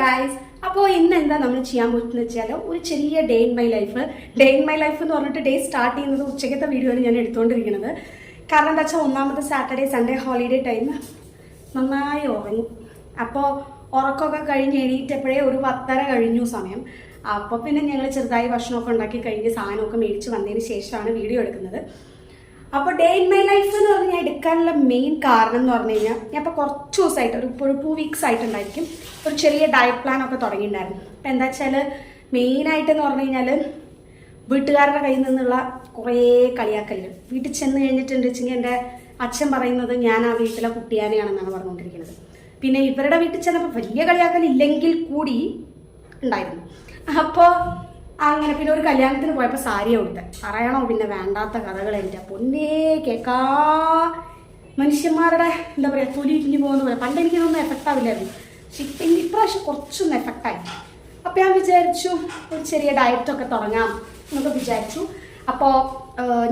Guys, അപ്പോൾ ഇന്ന് എന്താ നമ്മൾ ചെയ്യാൻ പറ്റുന്ന വെച്ചാൽ ഒരു ചെറിയ ഡേ ഇൻ മൈ ലൈഫ് എന്ന് പറഞ്ഞിട്ട് ഡേ സ്റ്റാർട്ട് ചെയ്യുന്നത് ഉച്ചക്കത്തെ വീഡിയോ ആണ് ഞാൻ എടുത്തുകൊണ്ടിരിക്കുന്നത്. കാരണം എന്താ വെച്ചാൽ ഒന്നാമത്തെ സാറ്റർഡേ സൺഡേ ഹോളിഡേ ടൈം നന്നായി ഉറങ്ങും. അപ്പോൾ ഉറക്കമൊക്കെ കഴിഞ്ഞ് എണീറ്റപ്പോഴേ ഒരു 10:30 കഴിഞ്ഞു സമയം. അപ്പോൾ പിന്നെ ഞങ്ങൾ ചെറുതായി ഭക്ഷണമൊക്കെ ഉണ്ടാക്കി കഴിഞ്ഞ് സാധനമൊക്കെ മേടിച്ച് വന്നതിന് ശേഷമാണ് വീഡിയോ എടുക്കുന്നത്. അപ്പോൾ ഡേ ഇൻ മൈ ലൈഫ് എന്ന് പറഞ്ഞ് ഞാൻ എടുക്കാനുള്ള മെയിൻ കാരണം എന്ന് പറഞ്ഞു കഴിഞ്ഞാൽ ഞാൻ ഇപ്പോൾ കുറച്ച് ദിവസമായിട്ട് ഒരു 2 വീക്സ് ആയിട്ടുണ്ടായിരിക്കും ഒരു ചെറിയ ഡയറ്റ് പ്ലാൻ ഒക്കെ തുടങ്ങിയിട്ടുണ്ടായിരുന്നു. അപ്പോൾ എന്താ വെച്ചാൽ മെയിനായിട്ടെന്ന് പറഞ്ഞു കഴിഞ്ഞാൽ വീട്ടുകാരുടെ കയ്യിൽ നിന്നുള്ള കുറേ കളിയാക്കലുകൾ. വീട്ടിൽ ചെന്ന് കഴിഞ്ഞിട്ടുണ്ട് വെച്ചെങ്കിൽ എൻ്റെ അച്ഛൻ പറയുന്നത് ഞാൻ ആ വീട്ടിലെ കുട്ടിയാനെയാണെന്നാണ് പറഞ്ഞുകൊണ്ടിരിക്കുന്നത്. പിന്നെ ഇവരുടെ വീട്ടിൽ ചെന്നപ്പോൾ വലിയ കളിയാക്കലില്ലെങ്കിൽ കൂടി ഉണ്ടായിരുന്നു. അപ്പോൾ അങ്ങനെ പിന്നെ ഒരു കല്യാണത്തിന് പോയപ്പോൾ സാരിയാണ് കൊടുത്തത്. പറയണോ പിന്നെ വേണ്ടാത്ത കഥകൾ എൻ്റെ പൊന്നേ കേൾക്കാ. മനുഷ്യന്മാരുടെ എന്താ പറയുക തൊലി ഇരിഞ്ഞു പോകുന്ന പോലെ. പണ്ട് എനിക്കിതൊന്നും എഫക്റ്റ് ആവില്ലായിരുന്നു, പക്ഷെ ഇപ്രാവശ്യം കുറച്ചൊന്നും എഫക്റ്റായി. അപ്പോൾ ഞാൻ വിചാരിച്ചു ഒരു ചെറിയ ഡയറ്റൊക്കെ തുടങ്ങാം എന്നൊക്കെ വിചാരിച്ചു. അപ്പോൾ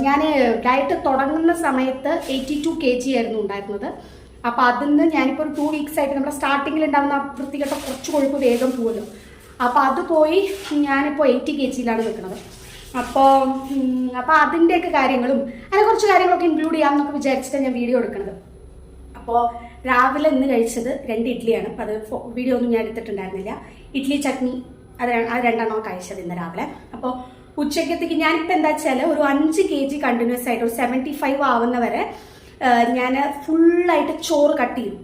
ഞാൻ ഡയറ്റ് തുടങ്ങുന്ന സമയത്ത് 82 kg ആയിരുന്നു ഉണ്ടായിരുന്നത്. അപ്പോൾ അതിന്ന് ഞാനിപ്പോൾ ഒരു 2 വീക്സ് ആയിട്ട് നമ്മുടെ സ്റ്റാർട്ടിങ്ങിൽ ഉണ്ടാകുന്ന വൃത്തികെട്ട കുറച്ച് കൊഴുപ്പ് വേഗം പോകുമല്ലോ. അപ്പോൾ അത് പോയി ഞാനിപ്പോൾ 80 kg നിൽക്കുന്നത്. അപ്പോൾ അതിൻ്റെയൊക്കെ കാര്യങ്ങളും അങ്ങനെ കുറച്ച് കാര്യങ്ങളൊക്കെ ഇൻക്ലൂഡ് ചെയ്യാമെന്നൊക്കെ വിചാരിച്ചിട്ടാണ് ഞാൻ വീഡിയോ എടുക്കുന്നത്. അപ്പോൾ രാവിലെ ഇന്ന് കഴിച്ചത് 2 ഇഡ്ഡലിയാണ്. അപ്പോൾ അത് വീഡിയോ ഒന്നും ഞാൻ എടുത്തിട്ടുണ്ടായിരുന്നില്ല. ഇഡ്ഡലി ചട്നി അത് രണ്ടെണ്ണം കഴിച്ചത് ഇന്ന് രാവിലെ. അപ്പോൾ ഉച്ചക്കത്തേക്ക് ഞാനിപ്പോൾ എന്താ വെച്ചാൽ ഒരു 5 kg കണ്ടിന്യൂസ് ആയിട്ട് ഒരു 75 ആവുന്നവരെ ഞാൻ ഫുള്ളായിട്ട് ചോറ് കട്ട് ചെയ്തു.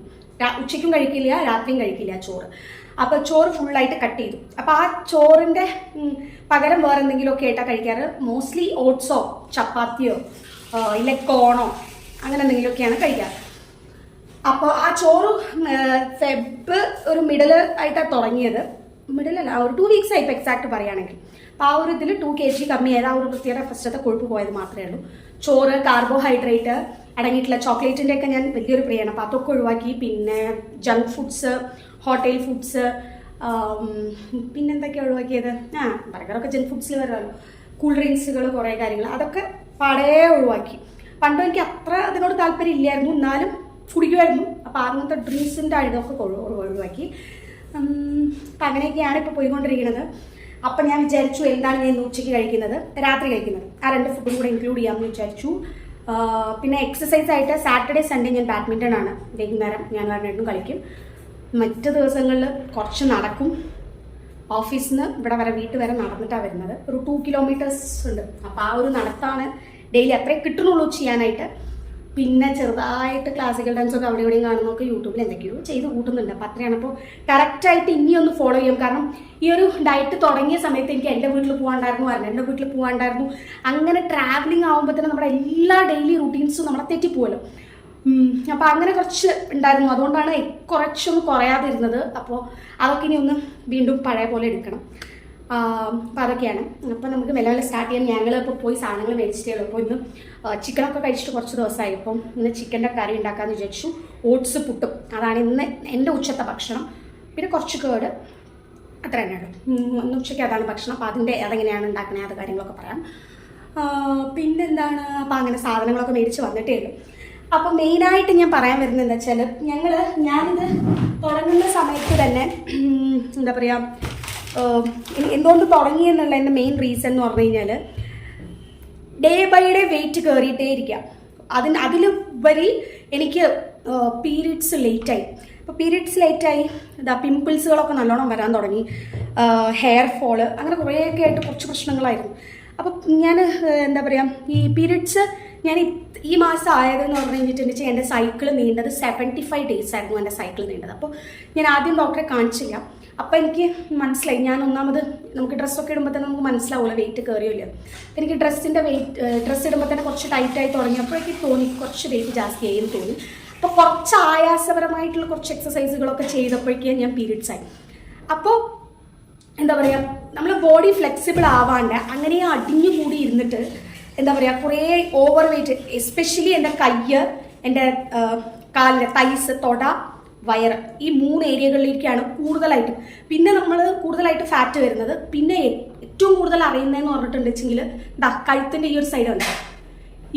ഉച്ചയ്ക്കും കഴിക്കില്ല, രാത്രിയും കഴിക്കില്ല ചോറ്. അപ്പോൾ ചോറ് ഫുള്ളായിട്ട് കട്ട് ചെയ്തു. അപ്പോൾ ആ ചോറിൻ്റെ പകരം വേറെ എന്തെങ്കിലുമൊക്കെ ആയിട്ടാണ് കഴിക്കാറ്. മോസ്റ്റ്ലി ഓട്സോ ചപ്പാത്തിയോ ഇല്ല കോണോ അങ്ങനെ എന്തെങ്കിലുമൊക്കെയാണ് കഴിക്കാറ്. അപ്പോൾ ആ ചോറ് ഫെബ് ഒരു മിഡിൽ ആയിട്ടാണ് തുടങ്ങിയത്. മിഡിലല്ല, ഒരു 2 വീക്സ് ആയിപ്പോൾ എക്സാക്ട് പറയുകയാണെങ്കിൽ. അപ്പോൾ ആ ഒരു ഇതിൽ 2 kg കമ്മിയായത് ആ ഒരു പ്രത്യേക ഫസ്റ്റത്തെ കൊഴുപ്പ് പോയത് മാത്രമേ ഉള്ളൂ. ചോറ്, കാർബോഹൈഡ്രേറ്റ് അടങ്ങിയിട്ടുള്ള ചോക്ലേറ്റിൻ്റെ ഒക്കെ ഞാൻ വലിയൊരു പ്രിയാണ്. അപ്പോൾ അതൊക്കെ ഒഴിവാക്കി. പിന്നെ ജങ്ക് ഫുഡ്സ്, ഹോട്ടൽ ഫുഡ്സ്, പിന്നെന്തൊക്കെയാണ് ഒഴിവാക്കിയത്? ബർഗറൊക്കെ ജങ്ക് ഫുഡ്സിൽ വരുമല്ലോ. കൂൾ ഡ്രിങ്ക്സുകൾ, കുറേ കാര്യങ്ങൾ അതൊക്കെ പാടേ ഒഴിവാക്കി. പണ്ടും എനിക്ക് അത്ര അതിനോട് താല്പര്യം ഇല്ലായിരുന്നു, എന്നാലും കുടിക്കുമായിരുന്നു. അപ്പോൾ അങ്ങനത്തെ ഡ്രിങ്ക്സിൻ്റെ ഇതൊക്കെ ഒഴിവാക്കി. അപ്പം അങ്ങനെയൊക്കെയാണ് ഇപ്പോൾ പോയിക്കൊണ്ടിരിക്കുന്നത്. അപ്പം ഞാൻ വിചാരിച്ചു എന്താണ് ഞാൻ ഇന്ന് ഉച്ചയ്ക്ക് കഴിക്കുന്നത്, രാത്രി കഴിക്കുന്നത്, ആ 2 ഫുഡും കൂടെ ഇൻക്ലൂഡ് ചെയ്യാമെന്ന് വിചാരിച്ചു. പിന്നെ എക്സസൈസ് ആയിട്ട് സാറ്റർഡേ സൺഡേ ഞാൻ ബാഡ്മിൻ്റൺ ആണ് വൈകുന്നേരം ഞാൻ പറഞ്ഞിട്ടും കളിക്കും. മറ്റു ദിവസങ്ങളിൽ കുറച്ച് നടക്കും. ഓഫീസിൽ നിന്ന് ഇവിടെ വരെ വീട്ടിൽ വരെ നടന്നിട്ടാണ് വരുന്നത്. ഒരു 2 കിലോമീറ്റേഴ്സ് ഉണ്ട്. അപ്പോൾ ആ ഒരു നടത്താണ് ഡെയിലി അത്രയും കിട്ടുന്നുള്ളൂ ചെയ്യാനായിട്ട്. പിന്നെ ചെറുതായിട്ട് ക്ലാസിക്കൽ ഡാൻസൊക്കെ അവിടെ ഇവിടെയും കാണുന്നതൊക്കെ യൂട്യൂബിൽ എന്തൊക്കെയോ ചെയ്ത് കൂട്ടുന്നുണ്ട്. അപ്പോൾ അത്രയാണ്. അപ്പോൾ കറക്റ്റായിട്ട് ഇനിയൊന്ന് ഫോളോ ചെയ്യും. കാരണം ഈ ഒരു ഡയറ്റ് തുടങ്ങിയ സമയത്ത് എനിക്ക് എൻ്റെ വീട്ടിൽ പോകാണ്ടായിരുന്നു, എൻ്റെ വീട്ടിൽ പോകാണ്ടായിരുന്നു. അങ്ങനെ ട്രാവലിംഗ് ആകുമ്പോൾ തന്നെ നമ്മുടെ എല്ലാ ഡെയിലി റുട്ടീൻസും നമ്മളെ തെറ്റിപ്പോവല്ലോ. അപ്പോൾ അങ്ങനെ കുറച്ച് ഉണ്ടായിരുന്നു. അതുകൊണ്ടാണ് കുറച്ചൊന്നും കുറയാതിരുന്നത്. അപ്പോൾ അതൊക്കെ ഇനി ഒന്ന് വീണ്ടും പഴയ പോലെ എടുക്കണം. അപ്പോൾ അതൊക്കെയാണ്. അപ്പോൾ നമുക്ക് മെല്ലെ മെല്ലെ സ്റ്റാർട്ട് ചെയ്യാൻ. ഞങ്ങൾ ഇപ്പോൾ പോയി സാധനങ്ങൾ മേടിച്ചിട്ടേ ഉള്ളൂ. അപ്പോൾ ഇന്ന് ചിക്കനൊക്കെ കഴിച്ചിട്ട് കുറച്ച് ദിവസമായി. അപ്പം ഇന്ന് ചിക്കൻ്റെ കറി ഉണ്ടാക്കാമെന്ന് വിചാരിച്ചു. ഓട്സ് പുട്ടും അതാണ് ഇന്ന് എൻ്റെ ഉച്ചത്തെ ഭക്ഷണം. പിന്നെ കുറച്ച് കേട് അത്ര തന്നെയാണ് ഇന്ന് ഉച്ചയ്ക്ക് അതാണ് ഭക്ഷണം. അപ്പോൾ അതെങ്ങനെയാണ് ഉണ്ടാക്കണേ അത് കാര്യങ്ങളൊക്കെ പറയാം. പിന്നെന്താണ്, അപ്പോൾ അങ്ങനെ സാധനങ്ങളൊക്കെ മേടിച്ച് വന്നിട്ടേ ഉള്ളൂ. അപ്പോൾ മെയിനായിട്ട് ഞാൻ പറയാൻ വരുന്നത് എന്താ വെച്ചാൽ ഞാനിത് തുടങ്ങുന്ന സമയത്ത് തന്നെ എന്താ പറയുക എന്തുകൊണ്ട് തുടങ്ങിയെന്നുള്ള എൻ്റെ മെയിൻ റീസൺ എന്ന് പറഞ്ഞു കഴിഞ്ഞാൽ ഡേ ബൈ ഡേ വെയിറ്റ് കയറിയിട്ടേ ഇരിക്കുക. അതിലുപരി എനിക്ക് പീരീഡ്സ് ലേറ്റായി. അപ്പോൾ പീരീഡ്സ് ലേറ്റായി പിമ്പിൾസുകളൊക്കെ നല്ലോണം വരാൻ തുടങ്ങി. ഹെയർ ഫോള് അങ്ങനെ കുറേയൊക്കെ ആയിട്ട് കുറച്ച് പ്രശ്നങ്ങളായിരുന്നു. അപ്പോൾ ഞാൻ എന്താ പറയുക ഈ പീരീഡ്സ് ഞാൻ ഈ മാസം ആയതെന്ന് പറഞ്ഞു കഴിഞ്ഞിട്ടുണ്ടെങ്കിൽ എൻ്റെ സൈക്കിൾ നീണ്ടത് 75 days ആയിരുന്നു എൻ്റെ സൈക്കിൾ നീണ്ടത്. അപ്പോൾ ഞാൻ ആദ്യം ഡോക്ടറെ കാണിച്ചില്ല. അപ്പോൾ എനിക്ക് മനസ്സിലായി, ഞാൻ ഒന്നാമത് നമുക്ക് ഡ്രസ്സൊക്കെ ഇടുമ്പോൾ തന്നെ നമുക്ക് മനസ്സിലാവില്ല വെയിറ്റ് കയറിയില്ല. എനിക്ക് ഡ്രസ്സ് ഇടുമ്പോൾ തന്നെ കുറച്ച് ടൈറ്റായി തുടങ്ങിയപ്പോഴേക്ക് തോന്നി കുറച്ച് വെയിറ്റ് ജാസ്തിയായി തോന്നി. അപ്പോൾ കുറച്ച് ആയാസപരമായിട്ടുള്ള കുറച്ച് എക്സസൈസുകളൊക്കെ ചെയ്തപ്പോഴേക്കും ഞാൻ പീരീഡ്സ് ആയി. അപ്പോൾ എന്താ പറയുക നമ്മൾ ബോഡി ഫ്ലെക്സിബിൾ ആവാണ്ട് അങ്ങനെ അടിഞ്ഞു കൂടി ഇരുന്നിട്ട് എന്താ പറയുക കുറേ ഓവർ വെയിറ്റ്, എസ്പെഷ്യലി എൻ്റെ കയ്യ്, എൻ്റെ കാലിൻ്റെ തൈസ്, തൊട, വയറ്, ഈ 3 ഏരിയകളിലേക്കാണ് കൂടുതലായിട്ട്. പിന്നെ നമ്മൾ കൂടുതലായിട്ട് ഫാറ്റ് വരുന്നത്. പിന്നെ ഏറ്റവും കൂടുതൽ അറിയുന്നതെന്ന് പറഞ്ഞിട്ടുണ്ടെങ്കിൽ കഴുത്തിൻ്റെ ഈ ഒരു സൈഡ് ഉണ്ട്.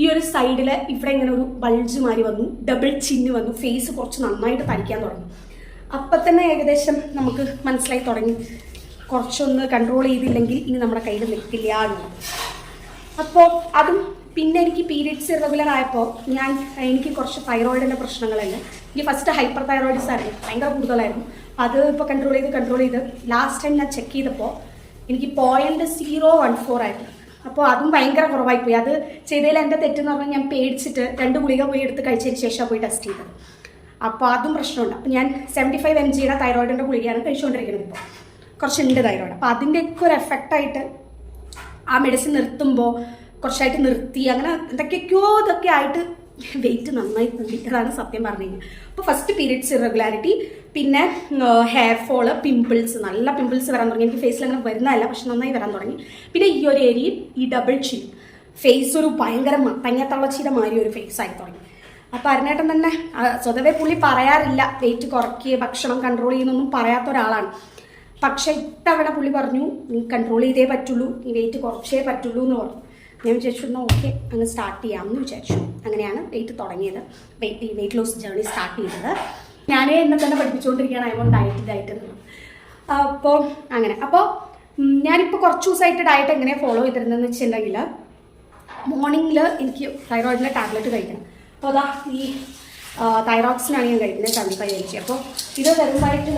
ഈ ഒരു സൈഡിൽ ഇവിടെ ഇങ്ങനെ ഒരു ബൾജ് മാറി വന്നു, ഡബിൾ ചിന്ന് വന്നു, ഫേസ് കുറച്ച് നന്നായിട്ട് തടിക്കാൻ തുടങ്ങി. അപ്പം തന്നെ ഏകദേശം നമുക്ക് മനസ്സിലായി തുടങ്ങി കുറച്ചൊന്ന് കൺട്രോൾ ചെയ്തില്ലെങ്കിൽ ഇനി നമ്മുടെ കയ്യിൽ നിൽക്കില്ല എന്നുള്ളത്. അപ്പോൾ അതും പിന്നെ എനിക്ക് പീരിയഡ്സ് ഇറഗുലർ ആയപ്പോൾ എനിക്ക് കുറച്ച് തൈറോയിഡിൻ്റെ പ്രശ്നങ്ങളുണ്ട്. എനിക്ക് ഫസ്റ്റ് ഹൈപ്പർ തൈറോയിഡ്സ് ആയിരുന്നു, ഭയങ്കര കൂടുതലായിരുന്നു. അത് ഇപ്പോൾ കൺട്രോൾ ചെയ്ത് ലാസ്റ്റ് ടൈം ഞാൻ ചെക്ക് ചെയ്തപ്പോൾ എനിക്ക് 0.014 ആയിരുന്നു. അപ്പോൾ അതും ഭയങ്കര കുറവായിപ്പോയി. അത് ചെയ്തതിൽ എൻ്റെ തെറ്റെന്ന് പറഞ്ഞാൽ ഞാൻ പേടിച്ചിട്ട് 2 ഗുളിക പോയി എടുത്ത് കഴിച്ചതിന് ശേഷം പോയി ടെസ്റ്റ് ചെയ്തത്. അപ്പോൾ അതും പ്രശ്നമുണ്ട്. അപ്പോൾ ഞാൻ 75 mg തൈറോയിഡിൻ്റെ ഗുളികയാണ് കഴിച്ചുകൊണ്ടിരിക്കുന്നത്. ഇപ്പോൾ കുറച്ചുണ്ട് തൈറോയിഡ്. അപ്പോൾ അതിൻ്റെയൊക്കെ ഒരു എഫക്റ്റായിട്ട് ആ മെഡിസിൻ നിർത്തുമ്പോൾ കുറച്ചായിട്ട് നിർത്തി, അങ്ങനെ എന്തൊക്കെയൊക്കെയോ ഇതൊക്കെ ആയിട്ട് വെയിറ്റ് നന്നായി കൂടി. അതാണ് സത്യം പറഞ്ഞു കഴിഞ്ഞാൽ. അപ്പോൾ ഫസ്റ്റ് പീരിയഡ്സ് ഇറഗുലാരിറ്റി, പിന്നെ ഹെയർ ഫോള്, പിമ്പിൾസ്, നല്ല പിമ്പിൾസ് വരാൻ തുടങ്ങി. എനിക്ക് ഫേസിൽ അങ്ങനെ വരുന്നതല്ല, പക്ഷെ നന്നായി വരാൻ തുടങ്ങി. പിന്നെ ഈ ഒരു ഏരിയയും ഈ ഡബിൾ ചിൻ, ഫേസ് ഒരു ഭയങ്കര മത്തങ്ങത്തളച്ചിയുടെ മാതിരി ഒരു ഫേസ് ആയി തുടങ്ങി. അപ്പോൾ അരുണേട്ടൻ തന്നെ സ്വതവേ പുള്ളി പറയാറില്ല വെയിറ്റ് കുറയ്ക്കുക, ഭക്ഷണം കൺട്രോൾ ചെയ്യുന്നൊന്നും പറയാത്ത ഒരാളാണ്. പക്ഷെ ഇത്തവണ പുള്ളി പറഞ്ഞു നീ കൺട്രോൾ ചെയ്തേ പറ്റുള്ളൂ, നീ വെയിറ്റ് കുറച്ചേ പറ്റുള്ളൂ എന്ന് പറഞ്ഞു. ഞാൻ വിചാരിച്ചു എന്നാൽ ഓക്കെ അങ്ങ് സ്റ്റാർട്ട് ചെയ്യാമെന്ന് വിചാരിച്ചു. അങ്ങനെയാണ് വെയിറ്റ് തുടങ്ങിയത്, വെയിറ്റ് ലോസ് ജേർണി സ്റ്റാർട്ട് ചെയ്തത്. ഞാനേ എന്നെ തന്നെ പഠിപ്പിച്ചുകൊണ്ടിരിക്കുകയാണ് ഐ വോണ്ട് ഡയറ്റ് എന്നുള്ളത്. അപ്പോൾ അങ്ങനെ ഞാനിപ്പോൾ കുറച്ച് ദിവസമായിട്ട് ഡയറ്റ് എങ്ങനെ ഫോളോ ചെയ്തിരുന്നതെന്ന് വെച്ചിട്ടുണ്ടെങ്കിൽ മോർണിംഗിൽ എനിക്ക് തൈറോയിഡിൻ്റെ ടാബ്ലറ്റ് കഴിക്കണം. അപ്പോൾ അതാ ഈ തൈറോക്സിനാണ് ഞാൻ കഴിക്കുന്നത് 75 mg. അപ്പോൾ ഇത് വെറുമായിട്ട്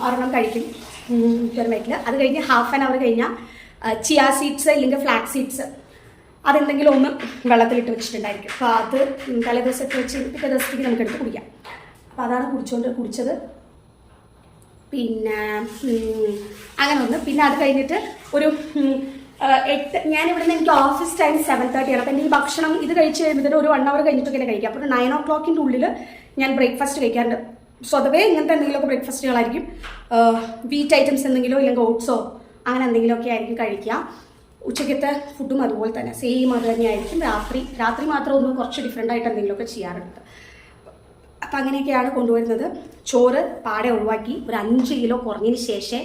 ഒരെണ്ണം കഴിക്കും വെറുമായിട്ട്. അത് കഴിഞ്ഞ് ഹാഫ് ആൻ അവർ കഴിഞ്ഞാൽ ചിയാ സീഡ്സ് ഇല്ലെങ്കിൽ ഫ്ലാക്സ് സീഡ്സ് അതെന്തെങ്കിലും ഒന്ന് വെള്ളത്തിലിട്ട് വെച്ചിട്ടുണ്ടായിരിക്കും. അപ്പോൾ അത് തലേ ദിവസമൊക്കെ വെച്ച് പിറ്റേ ദിവസത്തേക്ക് നമുക്ക് എടുത്ത് കുടിക്കാം. അപ്പോൾ അതാണ് കുടിച്ചത്. പിന്നെ അങ്ങനെ ഒന്ന്. പിന്നെ അത് കഴിഞ്ഞിട്ട് ഒരു 8 ഞാനിവിടുന്ന് എനിക്ക് ഓഫീസ് ടൈം 7:30 ആണ്. അപ്പോൾ എൻ്റെ ഈ ഭക്ഷണം ഇത് കഴിച്ച് കഴിയുമ്പോൾ ഒരു 1 hour കഴിഞ്ഞിട്ടൊക്കെ കഴിക്കാം. അപ്പോൾ 9 o'clock ഉള്ളിൽ ഞാൻ ബ്രേക്ക്ഫാസ്റ്റ് കഴിക്കാറുണ്ട്. സ്വതവേ ഇങ്ങനത്തെ എന്തെങ്കിലുമൊക്കെ ബ്രേക്ക്ഫാസ്റ്റുകളായിരിക്കും. വീറ്റ് ഐറ്റംസ് എന്തെങ്കിലോ ഇല്ലെങ്കിൽ ഓട്സോ അങ്ങനെ എന്തെങ്കിലുമൊക്കെ ആയിരിക്കും കഴിക്കുക. ഉച്ചയ്ക്കത്തെ ഫുഡും അതുപോലെ തന്നെ സെയിം അത് തന്നെയായിരിക്കും. രാത്രി മാത്രം ഒന്ന് കുറച്ച് ഡിഫറെൻ്റ് ആയിട്ട് എന്തെങ്കിലുമൊക്കെ ചെയ്യാറുണ്ട്. അപ്പം അങ്ങനെയൊക്കെയാണ് കൊണ്ടുവരുന്നത്. ചോറ് പാടെ ഒഴിവാക്കി ഒരു 5 കിലോ കുറഞ്ഞതിന് ശേഷം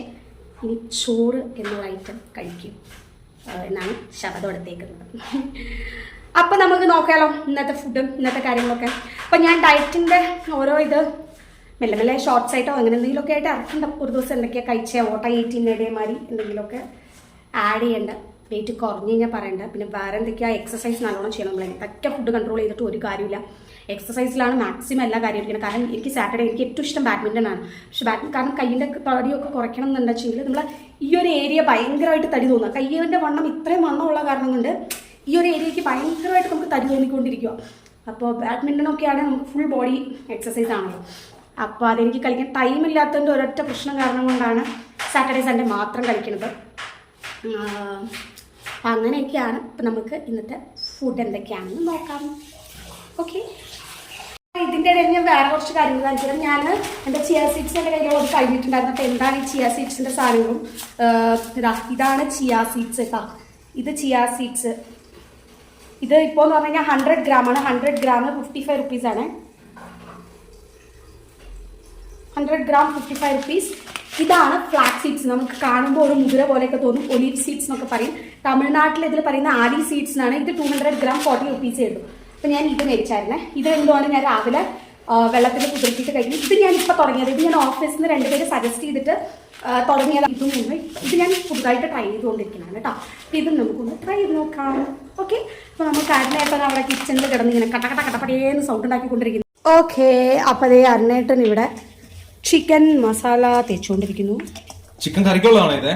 ഇനി ചോറ് എന്നൊരു ഐറ്റം കഴിക്കും എന്നാണ് ശബ്ദം എടുത്തേക്കുന്നത്. അപ്പം നമുക്ക് നോക്കാമല്ലോ ഇന്നത്തെ ഫുഡും ഇന്നത്തെ കാര്യങ്ങളൊക്കെ. അപ്പം ഞാൻ ഡയറ്റിൻ്റെ ഓരോ ഇത് മെല്ലെ ഷോർട്ട്സ് ആയിട്ടോ അങ്ങനെ എന്തെങ്കിലുമൊക്കെ ആയിട്ട് ഇറക്കേണ്ട. ഒരു ദിവസം എന്തൊക്കെയാണ് കഴിച്ച ഓട്ട 18 ഡേമാതിരി എന്തെങ്കിലുമൊക്കെ ആഡ് ചെയ്യേണ്ട. വെയിറ്റ് കുറഞ്ഞ് കഴിഞ്ഞാൽ പറയണ്ട. പിന്നെ വേറെ എന്തൊക്കെയാണ് എക്സസൈസ് നല്ലോണം ചെയ്യണം. നമ്മൾ എന്തൊക്കെ ഫുഡ് കൺട്രോൾ ചെയ്തിട്ട് ഒരു കാര്യമില്ല. എക്സസൈസിലാണ് മാക്സിമം എല്ലാ കാര്യവും ഇരിക്കുന്നത്. കാരണം എനിക്ക് സാറ്റർഡേ എനിക്ക് ഏറ്റവും ഇഷ്ടം ബാഡ്മിൻ്റൺ ആണ്. പക്ഷെ കാരണം കയ്യിൻ്റെ തടിയൊക്കെ കുറയ്ക്കണം എന്നുണ്ടെങ്കിൽ നമ്മൾ ഈ ഒരു ഏരിയ ഭയങ്കരമായിട്ട് തടി തോന്നുക. കയ്യിൻ്റെ വണ്ണം ഇത്രയും വണ്ണമുള്ള കാരണം കൊണ്ട് ഈ ഒരു ഏരിയയ്ക്ക് ഭയങ്കരമായിട്ട് നമുക്ക് തടി തോന്നിക്കൊണ്ടിരിക്കുക. അപ്പോൾ ബാഡ്മിൻ്റണൊക്കെ ആണെങ്കിൽ നമുക്ക് ഫുൾ ബോഡി എക്സസൈസ് ആണല്ലോ. അപ്പോൾ അതെനിക്ക് കളിക്കാൻ ടൈമില്ലാത്തതിൻ്റെ ഒരൊറ്റ പ്രശ്നം കാരണം കൊണ്ടാണ് സാറ്റർഡേ സൺഡേ മാത്രം കളിക്കുന്നത്. അപ്പം അങ്ങനെയൊക്കെയാണ്. ഇപ്പം നമുക്ക് ഇന്നത്തെ ഫുഡ് എന്തൊക്കെയാണെന്ന് നോക്കാം. ഓക്കെ, ഇതിൻ്റെ ഇടയിൽ ഞാൻ വേറെ കുറച്ച് കാര്യങ്ങൾ കാണിച്ചത്. ഞാൻ എൻ്റെ ചിയാ സീഡ്സ് എൻ്റെ കയ്യിലുള്ളത് കഴിഞ്ഞിട്ടുണ്ടായിരുന്നു. അപ്പോൾ എന്താണ് ഈ ചിയാ സീഡ്സിൻ്റെ സാധനങ്ങളും ഇതാണ് ചിയാ സീഡ്സ് കേട്ടോ. ഇത് ചിയാ സീഡ്സ്. ഇത് ഇപ്പോൾ എന്ന് പറഞ്ഞു കഴിഞ്ഞാൽ 100 ഗ്രാമാണ്. 100 ഗ്രാം 55 റുപ്പീസാണ്. 100 ഗ്രാം 55 റുപ്പീസ്. ഇതാണ് ഫ്ലാക്സ് സീഡ്സ്. നമുക്ക് കാണുമ്പോൾ ഒരു മുതിര പോലെയൊക്കെ തോന്നും. ഒലീവ് സീഡ്സ് എന്നൊക്കെ പറയും. തമിഴ്നാട്ടിൽ ഇതിൽ പറയുന്ന ആലി സീഡ്സ് എന്നാണ്. ഇത് 200 ഗ്രാം 40 റുപ്പീസേ ഉള്ളൂ. അപ്പോൾ ഞാൻ ഇത് മേടിച്ചായിരുന്നേ. ഇത് എന്തുകൊണ്ട് ഞാൻ രാവിലെ വെള്ളത്തിൽ കുതിർത്തിട്ട് കഴിക്കും. ഇത് ഞാൻ ഇപ്പോൾ തുടങ്ങിയത്. ഇത് ഞാൻ ഓഫീസിൽ നിന്ന് 2 പേര് സജസ്റ്റ് ചെയ്തിട്ട് തുടങ്ങിയത്. ഇത് ഞാൻ പുതുതായിട്ട് ട്രൈ ചെയ്തുകൊണ്ടിരിക്കുന്നതാണ് കേട്ടോ. ഇതും നമുക്കൊന്ന് ട്രൈ ചെയ്ത് നോക്കാം. ഓക്കെ, അപ്പോൾ നമുക്ക് അരുണേട്ടൻ അവിടെ കിച്ചണിൽ കിടന്ന് ഇങ്ങനെ കട്ടപ്പടേന്ന് സൗണ്ട് ഉണ്ടാക്കിക്കൊണ്ടിരിക്കുന്നു. ഓക്കെ, അപ്പോൾ അതേ അരുണേട്ടൻ ഇവിടെ ചിക്കൻ മസാല തേച്ചുകൊണ്ടിരിക്കുന്നു. ചിക്കൻ കറിക്കുള്ളതാണോ ഇത്?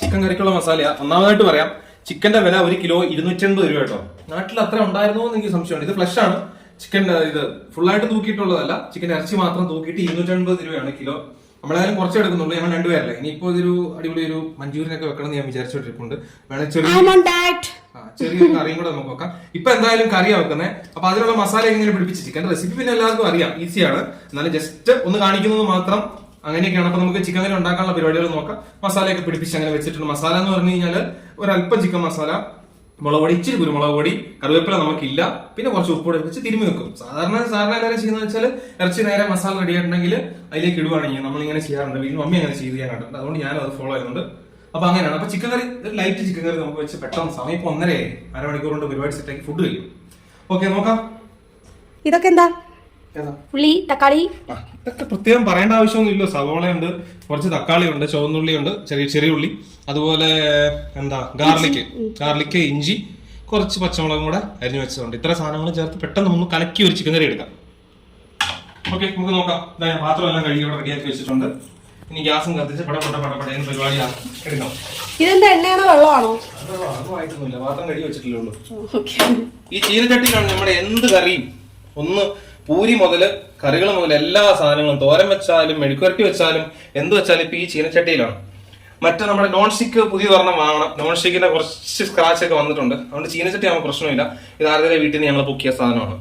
ചിക്കൻ കറിക്കുള്ള മസാല. ഒന്നാമതായിട്ട് പറയാം, ചിക്കന്റെ വില 1 കിലോ 280 രൂപ കേട്ടോ. നാട്ടിൽ അത്ര ഉണ്ടായിരുന്നോ എന്ന് എനിക്ക് സംശയമുണ്ട്. ഇത് ഫ്ലഷ് ആണ് ചിക്കൻ. ഇത് ഫുള്ളായിട്ട് തൂക്കിയിട്ടുള്ളതല്ല. ചിക്കൻ ഇറച്ചി മാത്രം തൂക്കിയിട്ട് 280 രൂപയാണ് കിലോ. നമ്മളായാലും കുറച്ച് എടുക്കുന്നുള്ളൂ. ഞങ്ങൾ 2 പേരല്ലേ. ഇനിയിപ്പോ ഇതൊരു അടിപൊളി ഒരു മഞ്ചൂരിനൊക്കെ വെക്കണം എന്ന് ഞാൻ വിചാരിച്ചോണ്ടിരിക്കുന്നുണ്ട്. വേണേൽ ചെറിയൊരു കറിയും കൂടെ നമുക്ക് വെക്കാം. ഇപ്പൊ എന്തായാലും കറിയാ വെക്കുന്നത്. അപ്പൊ അതിനുള്ള മസാല എങ്ങനെ പിടിപ്പിച്ച് ചിക്കൻ റെസിപ്പി പിന്നെ എല്ലാവർക്കും അറിയാം, ഈസിയാണ്. എന്നാലും ജസ്റ്റ് ഒന്ന് കാണിക്കുന്നത് മാത്രം. അങ്ങനെയൊക്കെയാണ്. അപ്പൊ നമുക്ക് ചിക്കൻ കറി ഉണ്ടാക്കാനുള്ള പരിപാടികൾ നോക്കാം. മസാലയൊക്കെ പിടിപ്പിച്ച് അങ്ങനെ വെച്ചിട്ടുണ്ട്. മസാല എന്ന് പറഞ്ഞു കഴിഞ്ഞാൽ ഒരല്പം ചിക്കൻ മസാല, മുളക് പൊടി, ഇച്ചിരി കുരുമുളക് പൊടി, കറിവേപ്പില നമുക്കില്ല, പിന്നെ കുറച്ച് ഉപ്പുകൂടെ വെച്ച് തിരുമ്മി വെക്കും. സാധാരണ എല്ലാവരും ചെയ്യുന്നത് വെച്ചാൽ ഇറച്ചി നേരെ മസാല റെഡി ആയിട്ടുണ്ടെങ്കിൽ അതിലേക്ക് ഇടുവാണെങ്കിൽ നമ്മളിങ്ങനെ ചെയ്യാറുണ്ട്. വീണ്ടും മമ്മി അങ്ങനെ ചെയ്ത് ഞാൻ കണ്ടിട്ടുണ്ട്. അതുകൊണ്ട് ഞാനും അത് ഫോളോ ചെയ്യുന്നുണ്ട്. അപ്പൊ അങ്ങനെയാണ്. അപ്പൊ ചിക്കൻ കറി, ലൈറ്റ് ചിക്കൻ കറി നമുക്ക് വെച്ച് പെട്ടെന്ന് സമയം ഇപ്പൊ 1:30 അരമണിക്കൂർ കൊണ്ട് പരിപാടി സെറ്റാക്കി ഫുഡ് കഴിക്കും. ഓക്കെ, നോക്കാം. ഇതൊക്കെ എന്താ? ഉള്ളി, തക്കാളി. ഇതൊക്കെ പ്രത്യേകം പറയേണ്ട ആവശ്യമൊന്നുമില്ല. സവോളയുണ്ട്, കുറച്ച് തക്കാളി ഉണ്ട്, ചുവന്നുള്ളിയുണ്ട്, ചെറിയ ഉള്ളി, അതുപോലെ ഗാർലിക്ക്, ഇഞ്ചി, കുറച്ച് പച്ചമുളകും കൂടെ അരിഞ്ഞു വെച്ചതുണ്ട്. ഇത്ര സാധനങ്ങൾ ചേർത്ത് പെട്ടെന്ന് ഒന്ന് കലക്കി ഒരു ചിക്കൻ കറി എടുക്കാം. ഓക്കെ, നമുക്ക് നോക്കാം. ഞാൻ പാത്രം എല്ലാം കഴുകി ഇവിടെ റെഡിയാക്കി വെച്ചിട്ടുണ്ട്. ഇനി ഗ്യാസും കത്തിച്ച് പടപടേന്ന് പരിപാടി എടുക്കാം. ഇതെന്താ, എണ്ണയാണോ വെള്ളമാണോ? അതൊന്നും ആയിട്ടൊന്നുമില്ല, പാത്രം കഴുകി വെച്ചിട്ടില്ലേ ഉള്ളൂ. ഈ ചീനച്ചട്ടിയിലാണ് നമ്മുടെ എന്ത് കറിയും, ഒന്ന് പൂരി മുതല് കറികൾ മുതൽ എല്ലാ സാധനങ്ങളും, തോരൻ വെച്ചാലും മെഴുക്കുരട്ടി വെച്ചാലും എന്ത് വെച്ചാലും ഇപ്പൊ ഈ ചീനച്ചട്ടിയിലാണ്. മറ്റേ നമ്മുടെ നോൺ സ്റ്റിക്ക് പുതിയ ഒരെണ്ണം വാങ്ങണം. നോൺ സ്റ്റിക്കിന്റെ കുറച്ച് സ്ക്രാച്ച് ഒക്കെ വന്നിട്ടുണ്ട്. അതുകൊണ്ട് ചീനച്ചട്ടി ആകുമ്പോൾ പ്രശ്നമില്ല. ഇത് ആരുടെ വീട്ടിൽ നിന്ന് ഞങ്ങൾ പൊക്കിയ സാധനമാണ്.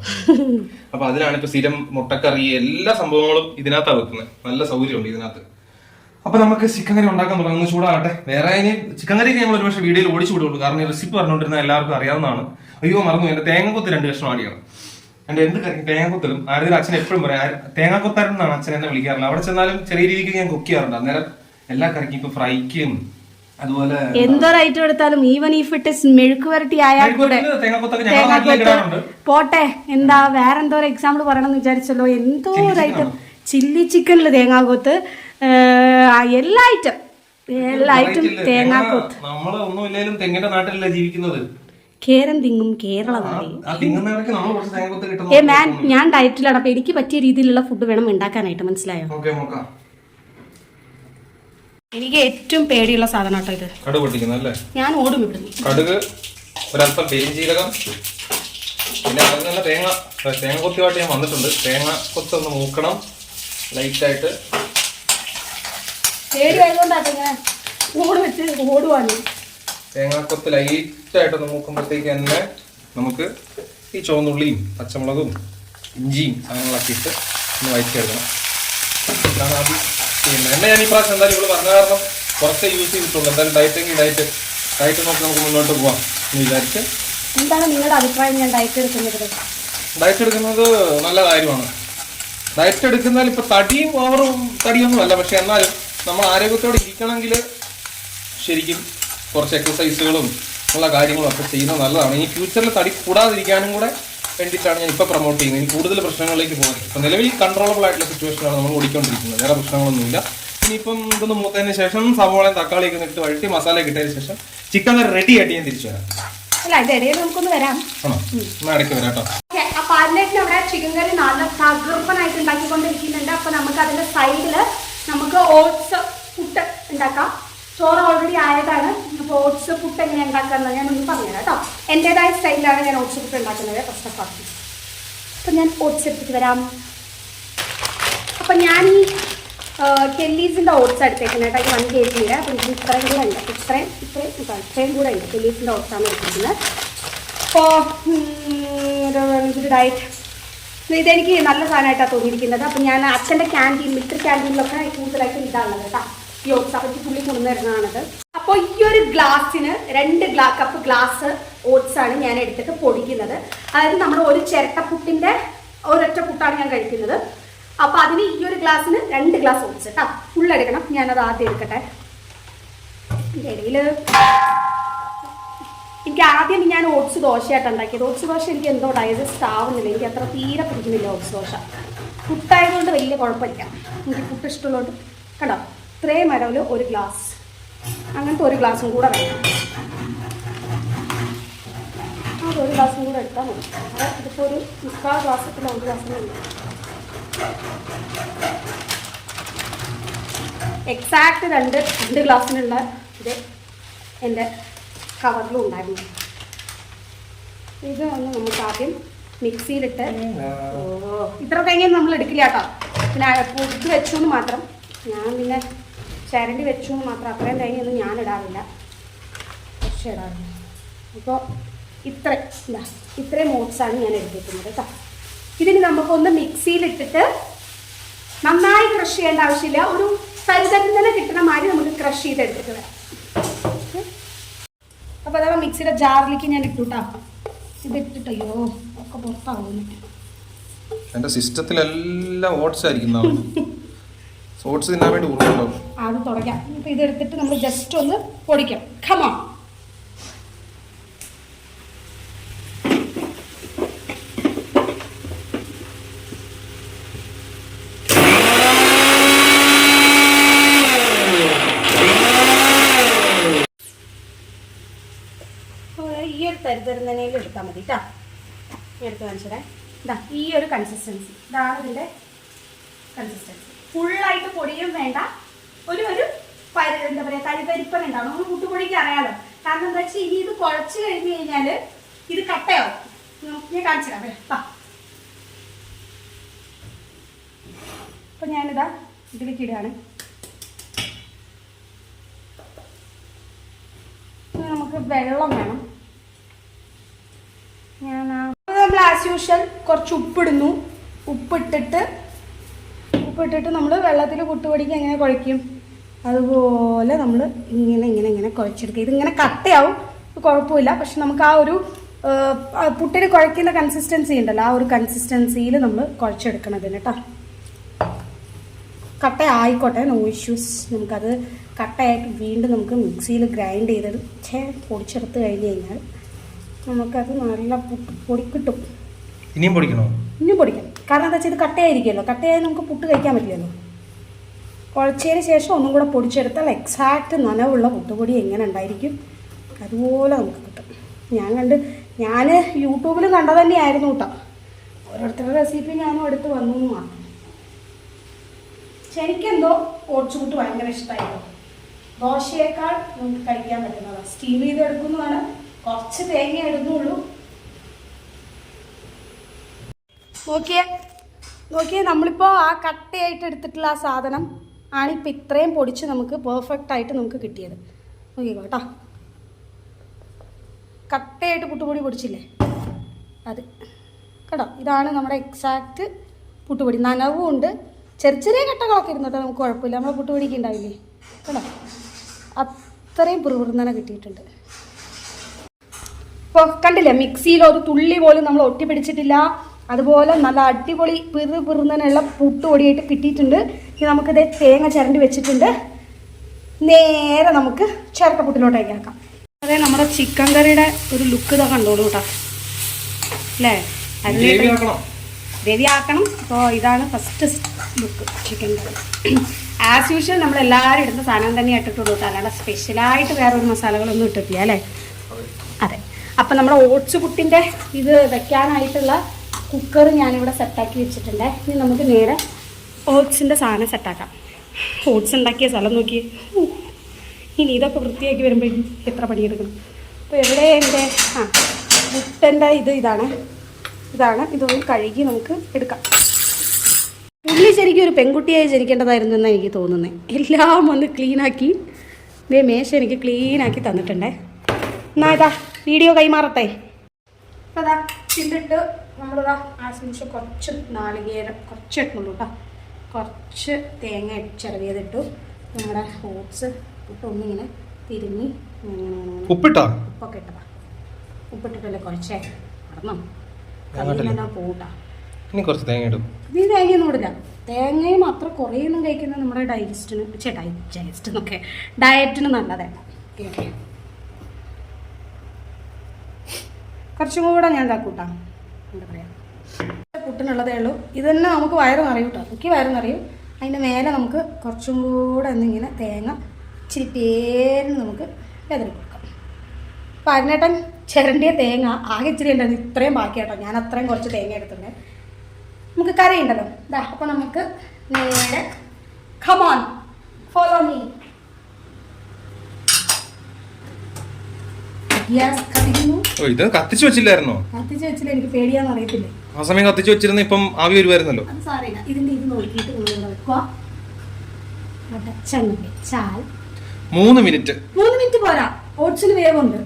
അപ്പൊ അതിലാണ് ഇപ്പൊ സ്ഥിരം മുട്ടക്കറി എല്ലാ സംഭവങ്ങളും ഇതിനകത്താണ് വെക്കുന്നത്. നല്ല സൗകര്യമുണ്ട് ഇതിനകത്ത്. അപ്പൊ നമുക്ക് ചിക്കൻ കറി ഉണ്ടാക്കാൻ തുടങ്ങുന്നത്. ചൂടാകട്ടെ. വേറെ ചിക്കൻ കറിക്ക് ഞങ്ങൾ ഒരു പക്ഷേ വീഡിയോയിൽ ഓടിച്ചു വിടുള്ളൂ. കാരണം ഈ റെസിപ്പി പറഞ്ഞുകൊണ്ടിരുന്ന എല്ലാവർക്കും അറിയാവുന്നതാണ്. അയ്യോ മറന്നു, എന്റെ തേങ്ങക്കൊത്ത് 2 കഷ്ണം ആടിയാണ്. എന്റെ എന്ത് കറി തേങ്ങക്കൊത്തലും ആരുടെ അച്ഛൻ എപ്പോഴും പറയാം, തേങ്ങാക്കൊത്താരൻ എന്നാണ് അച്ഛൻ എന്നെ വിളിക്കാറില്ല. അവിടെ ചെന്നാലും ചെറിയ രീതിക്ക് ഞാൻ കുക്ക് ചെയ്യാറുണ്ട്. അന്നേരം എല്ലാ കറിക്കും ഇപ്പൊ ഫ്രൈക്കും അതുപോലെ എന്തോരം ഐറ്റം എടുത്താലും ഈവൻ ഇഫ് ഇറ്റ് ഇസ് മെഴുക്ക് വരട്ടി ആയാൽ കൂടെ പോട്ടെ, എന്താ വേറെ എന്തോരം എക്സാമ്പിൾ പറയണമെന്ന് വിചാരിച്ചല്ലോ. എന്തോരം ഐറ്റം, ചില്ലി ചിക്കനില് തേങ്ങാക്കൊത്ത്, എല്ലാ ഐറ്റം തേങ്ങാക്കൊത്ത്. നമ്മള് ഒന്നുമില്ലെങ്കിലും തെങ്ങിന്റെ നാട്ടിലല്ലേ ജീവിക്കുന്നത്. കേരം തിങ്ങും കേരള. മാൻ, ഞാൻ ഡയറ്റിലാണ്. അപ്പൊ എനിക്ക് പറ്റിയ രീതിയിലുള്ള ഫുഡ് വേണം ഉണ്ടാക്കാനായിട്ട്, മനസ്സിലായോ? എനിക്ക് ഏറ്റവും പേടിയുള്ള സാധനം കേട്ടോ ഇത്. കടുക് പൊട്ടിക്കുന്നല്ലേ? ഞാൻ ഓടും ഇവിടുന്ന്. കടുക്, ഒരല്പം പെരിഞ്ചീരകം, പിന്നെ അതിനുള്ള തേങ്ങ കൊത്തിയായിട്ട് ഞാൻ വന്നിട്ടുണ്ട്. തേങ്ങ കൊത്തൊന്ന് മൂക്കണം ലൈറ്റായിട്ട്. പേടി ആയതുകൊണ്ടാണ് ഞാൻ ഓട് വെച്ച് ഓടുവാണ്. തേങ്ങാക്കൊത്ത് ലൈറ്റായിട്ടൊന്ന് മൂക്കുമ്പോഴത്തേക്ക് തന്നെ നമുക്ക് ഈ ചുവന്നുള്ളിയും പച്ചമുളകും ഇഞ്ചിയും സാധനങ്ങളൊക്കെ ഇട്ട് ഒന്ന് വഴറ്റിയെടുക്കണം. ഇതാണ് ആദ്യം ചെയ്യുന്നത്. എന്നെ ഞാൻ ഈ പ്രാവശ്യം എന്തായാലും ഇവിടെ പറഞ്ഞ കാരണം കുറച്ചേ യൂസ് ചെയ്തിട്ടുള്ളൂ. എന്തായാലും ഡയറ്റ് നോക്കി നമുക്ക് മുന്നോട്ട് പോവാം എന്ന് വിചാരിച്ച്. എന്താണ് നിങ്ങളുടെ അഭിപ്രായം ഞാൻ ഡയറ്റ് എടുക്കുന്നത്? ഡയറ്റ് എടുക്കുന്നത് നല്ല കാര്യമാണ്. ഡയറ്റ് എടുക്കുന്നതിൽ ഇപ്പൊ തടിയും ഓവറും തടിയൊന്നും അല്ല. പക്ഷെ എന്നാലും നമ്മൾ ആരോഗ്യത്തോടെ ഇരിക്കണമെങ്കിൽ ശരിക്കും കുറച്ച് എക്സസൈസുകളും ഉള്ള കാര്യങ്ങളും ഒക്കെ ചെയ്യുന്നത് നല്ലതാണ്. ഇനി ഫ്യൂച്ചറിൽ തടി കൂടാതിരിക്കാനും കൂടെ വേണ്ടിയിട്ടാണ് ഞാൻ ഇപ്പോൾ പ്രൊമോട്ട് ചെയ്യുന്നത്. ഇനി കൂടുതൽ പ്രശ്നങ്ങളിലേക്ക് പോകാൻ ഇപ്പം നിലവിൽ കൺട്രോളബിൾ ആയിട്ടുള്ള സിറ്റുവേഷനാണ് നമ്മൾ ഓടിക്കൊണ്ടിരിക്കുന്നത്. വേറെ പ്രശ്നങ്ങളൊന്നുമില്ല. ഇനിയിപ്പം ഇതൊന്ന് മൂത്തതിന് ശേഷം സവോളയും തക്കാളിയൊക്കെ ഇട്ട് വഴറ്റി മസാല കിട്ടിയതിന് ശേഷം ചിക്കൻ കറി റെഡി ആയിട്ട് ഞാൻ തിരിച്ചു വരാം. നമുക്കൊന്ന് വരാം. ആണോ, ഇടയ്ക്ക് വരാം കേട്ടോ. അപ്പൊ അതിലേക്ക് നമ്മുടെ ചിക്കൻ കറി നല്ല തകർപ്പനായിട്ട് ഉണ്ടാക്കിക്കൊണ്ടിരിക്കുന്നുണ്ട്. അപ്പൊ നമുക്ക് അതിന്റെ സൈഡില് നമുക്ക് ഓട്സ് പുട്ട് ഉണ്ടാക്കാം. ചോറ് ഓൾറെഡി ആയതാണ്. അപ്പോൾ ഓട്സ് പുട്ട് എങ്ങനെ ഉണ്ടാക്കാമെന്ന് ഞാൻ ഒന്ന് പറഞ്ഞുതരാം കേട്ടോ. എൻ്റെതായ സ്റ്റൈലിലാണ് ഞാൻ ഓട്സ് പുട്ട് ഉണ്ടാക്കുന്നത്. ഫസ്റ്റ് ഓഫ് ഓൾ അപ്പം ഞാൻ ഓട്സ് എടുത്തിട്ട് വരാം. അപ്പം ഞാൻ ഈ കെല്ലീസിൻ്റെ ഓട്സ് എടുത്തേക്കുന്നത് കേട്ടോ. 1 kg. അപ്പം എനിക്ക് ഇത്രയും കൂടെ ഉണ്ട്. ഇത്രയും കൂടെ ഉണ്ട്. കെല്ലീസിൻ്റെ ഓട്സാണ് എടുത്തിരിക്കുന്നത്. അപ്പോൾ ഇതൊരു ഡയറ്റ് ഇതെനിക്ക് നല്ല സാധനമായിട്ടാണ് തോന്നിയിരിക്കുന്നത്. അപ്പം ഞാൻ അച്ഛൻ്റെ ക്യാൻറ്റീൻ, മിത്ര ക്യാൻറ്റീനിലൊക്കെ കൂടുതലായിട്ട് ഇതാണുള്ളത് കേട്ടോ. ഈ ഓട്സ് അപ്പം പുള്ളി കൊണ്ടുവരുന്നതാണത്. അപ്പോൾ ഈ ഒരു ഗ്ലാസ്സിന് 2 കപ്പ് ഗ്ലാസ് ഓട്സ് ആണ് ഞാൻ എടുത്തിട്ട് പൊടിക്കുന്നത്. അതായത് നമ്മുടെ ഒരു ചിരട്ടപ്പുട്ടിൻ്റെ ഒരൊറ്റ പുട്ടാണ് ഞാൻ കഴിക്കുന്നത്. അപ്പോൾ അതിന് ഈ ഒരു ഗ്ലാസ്സിന് 2 ഗ്ലാസ് ഓട്സ് കേട്ടോ. ഫുൾ എടുക്കണം. ഞാനത് ആദ്യം എടുക്കട്ടെ. ഇതിൻ്റെ ഇടയിൽ എനിക്ക് ആദ്യം ഞാൻ ഓട്സ് ദോശയായിട്ട് ഉണ്ടാക്കിയത്. ഓട്സ് ദോശ എനിക്ക് എന്തോ ഡൈജസ്റ്റ് ആവുന്നില്ല. എനിക്ക് അത്ര തീരെ പിടിക്കുന്നില്ല ഓട്സ് ദോശ. പുട്ടായതുകൊണ്ട് വലിയ കുഴപ്പമില്ല. എനിക്ക് പുട്ട് ഇഷ്ടമുള്ളതുകൊണ്ട് കണ്ടോ ഇത്രയും അളവിൽ 1 ഗ്ലാസ്, അങ്ങനത്തെ 1 ഗ്ലാസും കൂടെ വേണം. അത് 1 ഗ്ലാസും കൂടെ എടുത്താൽ മതി. ഇതിപ്പോൾ ഒരു 3/4 ഗ്ലാസത്തിൽ 1 ഗ്ലാസ്സിന് ഉണ്ട്. എക്സാക്ട് 2 ഗ്ലാസ്സിനുള്ള ഇത് എൻ്റെ കവറിലും ഉണ്ടായിരുന്നു. ഇത് ഒന്ന് നമുക്ക് ആദ്യം മിക്സിയിലിട്ട് ഇത്ര തേങ്ങ നമ്മൾ എടുക്കില്ല കേട്ടോ. പിന്നെ പൊടിച്ച് വെച്ചു എന്ന് മാത്രം. ഞാൻ പിന്നെ ചിരണ്ടി വെച്ചു എന്ന് മാത്രം. അത്രയും തേങ്ങയൊന്നും ഞാൻ ഇടാറില്ല, പക്ഷേ ഇടാറില്ല. അപ്പോൾ ഇത്രയും ഓട്സാണ് ഞാൻ എടുത്തിരിക്കുന്നത് കേട്ടോ. ഇതിന് നമുക്കൊന്ന് മിക്സിയിലിട്ടിട്ട് നന്നായി ക്രഷ് ചെയ്യേണ്ട ആവശ്യമില്ല. ഒരു തരിതരിതന്നെ കിട്ടുന്ന മാതിരി നമുക്ക് ക്രഷ് ചെയ്തെടുത്തിട്ട് വരാം. അപ്പോൾ അഥവാ മിക്സിയുടെ ജാറിലേക്ക് ഞാൻ ഇട്ടു കേട്ടോ. ഇതിട്ടിട്ടയ്യോ ഒക്കെ പുറത്താവുന്നു. എൻ്റെ സിസ്റ്റത്തിലെല്ലാം ഓട്സ് ആയിരിക്കും. ഓട്സ് തിന്നാൻ വേണ്ടി അത് തുടങ്ങാം. ഇപ്പം ഇതെടുത്തിട്ട് നമ്മൾ ജസ്റ്റ് ഒന്ന് പൊടിക്കാം. ഖമ കരുതരുന്നതിൽ എടുത്താൽ മതി കേട്ടോ. എടുത്ത് കാണിച്ചതേ. ഇതാ ഈ ഒരു കൺസിസ്റ്റൻസി, ഇതാണ് ഇതിൻ്റെ കൺസിസ്റ്റൻസി. ഫുള്ളായിട്ട് പൊടിയും വേണ്ട, ഒരു എന്താ പറയുക തരിതരിപ്പൻ ഉണ്ടാവും. നമ്മൾ പുട്ടുപൊടിക്ക് അറിയാലോ. കാരണം എന്താ വെച്ചാൽ ഇനി ഇത് കുഴച്ച് കഴിഞ്ഞ് കഴിഞ്ഞാൽ ഇത് കട്ടയാവും. ഞാൻ കാണിച്ചു തരാം. അപ്പം ഞാനിതാ ഇതിലേക്ക് ഇടുകയാണ്. നമുക്ക് വെള്ളം വേണം. നമ്മൾ ആസ് യൂഷ്വൽ കുറച്ച് ഉപ്പിടുന്നു. ഉപ്പിട്ടിട്ട് നമ്മൾ വെള്ളത്തിൽ പുട്ടുപൊടിക്ക് എങ്ങനെ കുഴയ്ക്കും അതുപോലെ നമ്മൾ ഇങ്ങനെ കുഴച്ചെടുക്കുക. ഇതിങ്ങനെ കട്ടയാവും, കുഴപ്പമില്ല. പക്ഷെ നമുക്ക് ആ ഒരു പുട്ടിന് കുഴയ്ക്കുന്ന കൺസിസ്റ്റൻസി ഉണ്ടല്ലോ, ആ ഒരു കൺസിസ്റ്റൻസിയിൽ നമ്മൾ കുഴച്ചെടുക്കണതിന് കേട്ടോ. കട്ട ആയിക്കോട്ടെ, നോ ഇഷ്യൂസ്. നമുക്കത് കട്ടയായിട്ട് വീണ്ടും നമുക്ക് മിക്സിയിൽ ഗ്രൈൻഡ് ചെയ്തെടുത്ത് പൊടിച്ചെടുത്ത് കഴിഞ്ഞ് കഴിഞ്ഞാൽ നമുക്കത് നല്ല പൊടി കിട്ടും. ഇനിയും പൊടിക്കണം. കാരണം എന്താ വെച്ചാൽ ഇത് കട്ടയായിരിക്കുമല്ലോ. കട്ടയായി നമുക്ക് പുട്ട് കഴിക്കാൻ പറ്റില്ലല്ലോ. കുഴച്ചതിന് ശേഷം ഒന്നും കൂടെ പൊടിച്ചെടുത്താൽ എക്സാക്റ്റ് നനവുള്ള പുട്ടുപൊടി എങ്ങനെ ഉണ്ടായിരിക്കും അതുപോലെ നമുക്ക് കിട്ടും. ഞാൻ യൂട്യൂബിലും കണ്ടത് തന്നെയായിരുന്നു കേട്ടോ. ഓരോരുത്തരുടെ റെസിപ്പി ഞാനും എടുത്ത് വന്നു മാത്രം. ശരിക്കെന്തോ ഓട്സ് പുട്ട് ഭയങ്കര ഇഷ്ടമായിരുന്നു. ദോശയേക്കാൾ നമുക്ക് കഴിക്കാൻ പറ്റുന്നതാണ്. സ്റ്റീം ചെയ്ത് എടുക്കുന്നതാണ്, കുറച്ച് തേങ്ങ ഇടുന്നുള്ളൂ. നോക്കിയേ നമ്മളിപ്പോൾ ആ കട്ടയായിട്ട് എടുത്തിട്ടുള്ള ആ സാധനം ആണിപ്പോൾ ഇത്രയും പൊടിച്ച് നമുക്ക് പെർഫെക്റ്റ് ആയിട്ട് നമുക്ക് കിട്ടിയത്. നോക്കിക്കോ കേട്ടോ, കട്ടയായിട്ട് പുട്ടുപൊടി പൊടിച്ചില്ലേ അത് കേട്ടോ. ഇതാണ് നമ്മുടെ എക്സാക്റ്റ് പുട്ടുപൊടി. നനവും ഉണ്ട്, ചെറിയ കട്ടകളൊക്കെ ഇരുന്നു കേട്ടോ. നമുക്ക് കുഴപ്പമില്ല, നമ്മളെ പുട്ടുപൊടിക്ക് ഉണ്ടാവില്ലേ കേട്ടോ. അത്രയും പുറുപുറുന്നനെ കിട്ടിയിട്ടുണ്ട്. ഇപ്പോൾ കണ്ടില്ലേ, മിക്സിയിൽ ഒരു തുള്ളി പോലും നമ്മൾ ഒട്ടി പിടിച്ചിട്ടില്ല. അതുപോലെ നല്ല അടിപൊളി പിറുന്നനുള്ള പുട്ടുപൊടിയായിട്ട് കിട്ടിയിട്ടുണ്ട്. ഇനി നമുക്കിത് തേങ്ങ ചിരണ്ടി വെച്ചിട്ടുണ്ട്. നേരെ നമുക്ക് ചിരട്ടപ്പുട്ടിലോട്ടേക്ക് ആക്കാം. അതെ, നമ്മുടെ ചിക്കൻ കറിയുടെ ഒരു ലുക്ക് ഇതാ കണ്ടോളൂ കേട്ടോ അല്ലേ. ഗ്രേവി ആക്കണം. അപ്പോൾ ഇതാണ് ഫസ്റ്റ് ലുക്ക് ചിക്കൻ കറി. ആസ് യൂഷ്വൽ നമ്മളെല്ലാവരും ഇടുന്ന സാധനം തന്നെ ഇട്ടിട്ടുള്ളൂ കേട്ടോ. അല്ലാതെ സ്പെഷ്യലായിട്ട് വേറൊരു മസാലകളൊന്നും ഇട്ടിട്ടില്ല അല്ലേ. അതെ, അപ്പം നമ്മുടെ ഓട്സ് പുട്ടിൻ്റെ ഇത് വെക്കാനായിട്ടുള്ള കുക്കർ ഞാനിവിടെ സെറ്റാക്കി വെച്ചിട്ടുണ്ട്. ഇനി നമുക്ക് നേരെ ഓട്സിൻ്റെ സാധനം സെറ്റാക്കാം. ഓട്സ് ഉണ്ടാക്കിയ സ്ഥലം നോക്കി. ഇനി ഇതൊക്കെ വൃത്തിയാക്കി വരുമ്പോഴേക്കും എത്ര പണിയെടുക്കണം. അപ്പോൾ എവിടെ എൻ്റെ മുട്ടൻ്റെ ഇതാണ് ഇതൊന്ന് കഴുകി നമുക്ക് എടുക്കാം. ഉള്ളി ശരിക്കും ഒരു പെൺകുട്ടിയായി ജനിക്കേണ്ടതായിരുന്നു എന്നാണ് എനിക്ക് തോന്നുന്നത്. എല്ലാം ഒന്ന് ക്ലീനാക്കി മേശ എനിക്ക് ക്ലീനാക്കി തന്നിട്ടുണ്ടേ. എന്നാൽ ഇതാ വീഡിയോ കൈമാറട്ടെ. അപ്പോൾ അതാ ചില്ലിട്ട് നമ്മളിതാ ആവശ്യം കുറച്ച് നാളികേരം കുറച്ച് ഇട്ടുള്ളൂ കേട്ടോ. കുറച്ച് തേങ്ങ ചിരവിയതിട്ടു. നമ്മുടെ ഓട്സ് ഇട്ടൊന്നിങ്ങനെ തിരുമ്മി ഉപ്പൊക്കെ ഇട്ടതാ. ഉപ്പിട്ടിട്ടല്ലേ കുറച്ചേ നടന്നോ കല്ലിനെല്ലാം പോട്ടാ. ഇത് തേങ്ങയൊന്നും ഇടില്ല. തേങ്ങയും അത്ര കുറേയൊന്നും കഴിക്കുന്നത് നമ്മുടെ ഡയറ്റിന് നല്ലതാണ്. ഓക്കെ, കുറച്ചും കൂടെ ഞാൻ ഇതാക്കൂട്ടാ. എന്താ പറയുക, പുട്ടിനുള്ളതേ ഉള്ളൂ. ഇത് തന്നെ നമുക്ക് വയറ് നിറയും കേട്ടോ. എനിക്ക് വയറ് നിറയും. അതിൻ്റെ മേലെ നമുക്ക് കുറച്ചും കൂടെ എന്നിങ്ങനെ തേങ്ങ ഇച്ചിരി പേരിന് നമുക്ക് വെതറി കൊടുക്കാം. അപ്പം അതിനേട്ടൻ ചിരണ്ടിയ തേങ്ങ ആകെ ഇച്ചിരി ഉണ്ടായിരുന്നു, ഇത്രയും ബാക്കി കേട്ടോ. ഞാൻ അത്രയും കുറച്ച് തേങ്ങ എടുത്തിട്ടുണ്ട്. നമുക്ക് കറി ഉണ്ടല്ലോ ഇതാ. അപ്പം നമുക്ക് നേരെ കമോൺ ഫോളോ മീ. ഇത് കത്തിച്ചു വെച്ചില്ലായിരുന്നോ? കത്തിച്ചു വെച്ചില്ല, എനിക്ക് പേടിയാന്ന് അറിയത്തില്ലേ. ആ സമയം കത്തിച്ചു വെച്ചിരുന്ന ഇപ്പം ആവി വരുമായിരുന്നല്ലോ. അത് സാറില്ല. ഇതിന്റെ ഇത് നോക്കിയിട്ട് വെക്കുക. 3 മിനിറ്റ് പോരാ, ഓട്സിന് വേവുണ്ട്.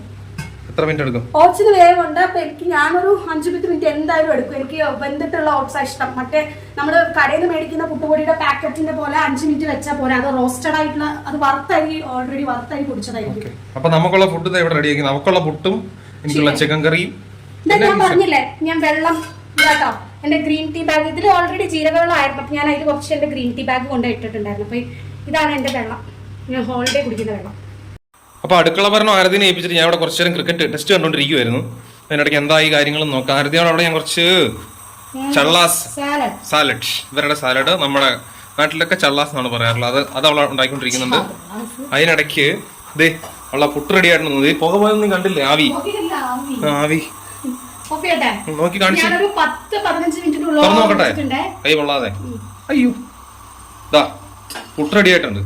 എത്ര മിനിറ്റ് എടുക്കും? ഓട്സിന് വേവുണ്ട്. അപ്പൊ ഞാനൊരു 5 മിനിറ്റ് എന്തായാലും എടുക്കും. എനിക്ക് വെന്തിട്ടുള്ള ഓട്സാ ഇഷ്ടം. മറ്റേ നമ്മള് കടയിൽ നിന്ന് മേടിക്കുന്ന പുട്ടുപൊടിയുടെ പാക്കറ്റിന്റെ പോലെ 5 മിനിറ്റ് വെച്ചാൽ പോലെ. അത് റോസ്റ്റഡ് ആയിട്ടുള്ള, അത് ഓൾറെഡി വറുത്തരി പൊടിച്ചതായിരിക്കും. അപ്പൊ നമുക്കുള്ള ഫുഡ് ഇവിടെ റെഡിയാക്കി. നമുക്കുള്ള പുട്ടും എനിക്കുള്ള ചിക്കൻ കറിയും. ഞാൻ പറഞ്ഞില്ലേ, ഞാൻ വെള്ളം ഇതാട്ടോ. എന്റെ ഗ്രീൻ ടീ ബാഗ്, ഇതിൽ ഓൾറെഡി ജീരകവെള്ളം ആയിരുന്നു. അപ്പൊ ഞാൻ അതിൽ കുറച്ച് എന്റെ ഗ്രീൻ ടീ ബാഗ് കൊണ്ട് ഇട്ടിട്ടുണ്ടായിരുന്നു. അപ്പൊ ഇതാണ് എന്റെ വെള്ളം, ഞാൻ ഹോളിഡേ കുടിക്കുന്ന വെള്ളം. അപ്പൊ അടുക്കള ഭരണം ആരതിനെ ഏൽപ്പിച്ചിട്ട് ഞാൻ ഇവിടെ കുറച്ചു നേരം ക്രിക്കറ്റ് ടെസ്റ്റ് കണ്ടോണ്ടിരിക്കുവായിരുന്നു. അതിനിടയ്ക്ക് എന്താ ഈ കാര്യങ്ങളും നോക്കാം. ആരതിയോട് അവിടെ ഞാൻ കുറച്ച് ചള്ളാസ് സാലഡ്, ഇവരുടെ സാലഡ്, നമ്മുടെ നാട്ടിലൊക്കെ ചള്ളാസ് എന്നാണ് പറയാറുള്ളത്. അത് അവൾ ഉണ്ടാക്കിക്കൊണ്ടിരിക്കുന്നുണ്ട്. അതിനിടയ്ക്ക് ഇതേ ഉള്ള പുട്ട് റെഡി ആയിരുന്നു. പുക പോയൊന്നും കണ്ടില്ലേ, ആവി ആവി ഓഫ് ചെയ്യട്ടെ? നോക്കി കാണിച്ചു ഞാനൊരു 10-15 മിനിറ്റിനുള്ളിൽ തുറന്നു നോക്കട്ടെ വെച്ചിട്ടുണ്ടേ. കൈ കൊള്ളാതെ. അയ്യോ ഇതാ പുട്ട് റെഡി ആയിട്ടുണ്ട്.